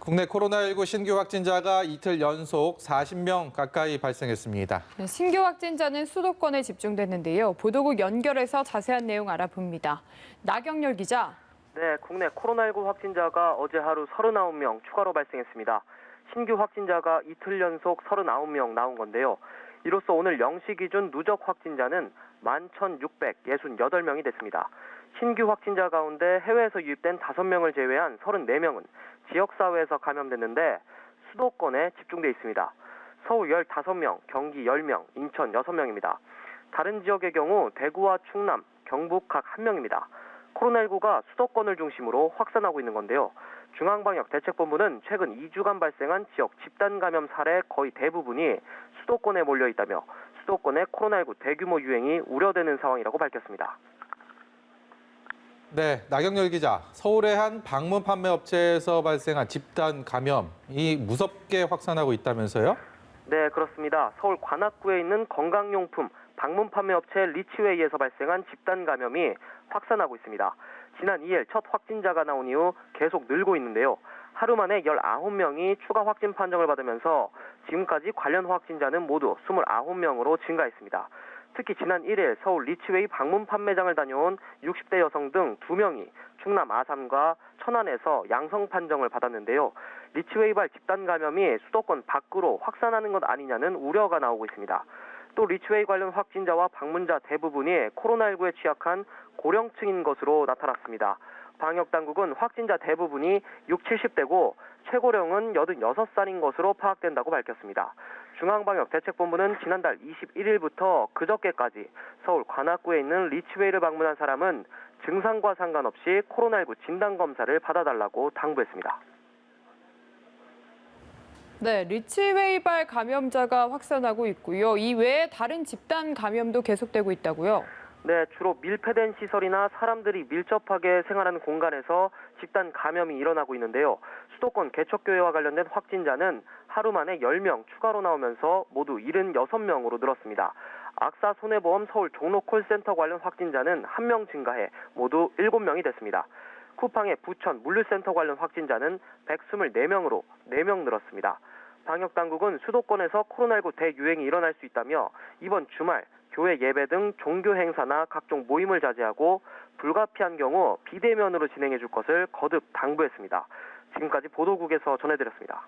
국내 코로나19 신규 확진자가 이틀 연속 40명 가까이 발생했습니다. 네, 신규 확진자는 수도권에 집중됐는데요. 보도국 연결해서 자세한 내용 알아봅니다. 나경열 기자. 네, 국내 코로나19 확진자가 어제 하루 39명 추가로 발생했습니다. 신규 확진자가 이틀 연속 39명 나온 건데요. 이로써 오늘 0시 기준 누적 확진자는 11,668명이 됐습니다. 신규 확진자 가운데 해외에서 유입된 5명을 제외한 34명은 지역사회에서 감염됐는데 수도권에 집중돼 있습니다. 서울 15명, 경기 10명, 인천 6명입니다. 다른 지역의 경우 대구와 충남, 경북 각 1명입니다. 코로나19가 수도권을 중심으로 확산하고 있는 건데요. 중앙방역대책본부는 최근 2주간 발생한 지역 집단 감염 사례 거의 대부분이 수도권에 몰려 있다며 수도권의 코로나19 대규모 유행이 우려되는 상황이라고 밝혔습니다. 네, 나경열 기자. 서울의 한 방문 판매 업체에서 발생한 집단 감염이 무섭게 확산하고 있다면서요? 네, 그렇습니다. 서울 관악구에 있는 건강용품 방문 판매 업체 리치웨이에서 발생한 집단 감염이 확산하고 있습니다. 지난 2일 첫 확진자가 나온 이후 계속 늘고 있는데요. 하루 만에 19명이 추가 확진 판정을 받으면서 지금까지 관련 확진자는 모두 29명으로 증가했습니다. 특히 지난 1일 서울 리치웨이 방문 판매장을 다녀온 60대 여성 등 2명이 충남 아산과 천안에서 양성 판정을 받았는데요. 리치웨이발 집단 감염이 수도권 밖으로 확산하는 것 아니냐는 우려가 나오고 있습니다. 또 리치웨이 관련 확진자와 방문자 대부분이 코로나19에 취약한 고령층인 것으로 나타났습니다. 방역당국은 확진자 대부분이 60, 70대고 최고령은 86살인 것으로 파악된다고 밝혔습니다. 중앙방역대책본부는 지난달 21일부터 그저께까지 서울 관악구에 있는 리치웨이를 방문한 사람은 증상과 상관없이 코로나19 진단검사를 받아달라고 당부했습니다. 네, 리치웨이발 감염자가 확산하고 있고요. 이 외에 다른 집단 감염도 계속되고 있다고요? 네, 주로 밀폐된 시설이나 사람들이 밀접하게 생활하는 공간에서 집단 감염이 일어나고 있는데요. 수도권 개척교회와 관련된 확진자는 하루 만에 10명 추가로 나오면서 모두 76명으로 늘었습니다. 악사 손해보험 서울 종로 콜센터 관련 확진자는 1명 증가해 모두 7명이 됐습니다. 쿠팡의 부천 물류센터 관련 확진자는 124명으로 4명 늘었습니다. 방역당국은 수도권에서 코로나19 대유행이 일어날 수 있다며 이번 주말 교회 예배 등 종교 행사나 각종 모임을 자제하고 불가피한 경우 비대면으로 진행해 줄 것을 거듭 당부했습니다. 지금까지 보도국에서 전해드렸습니다.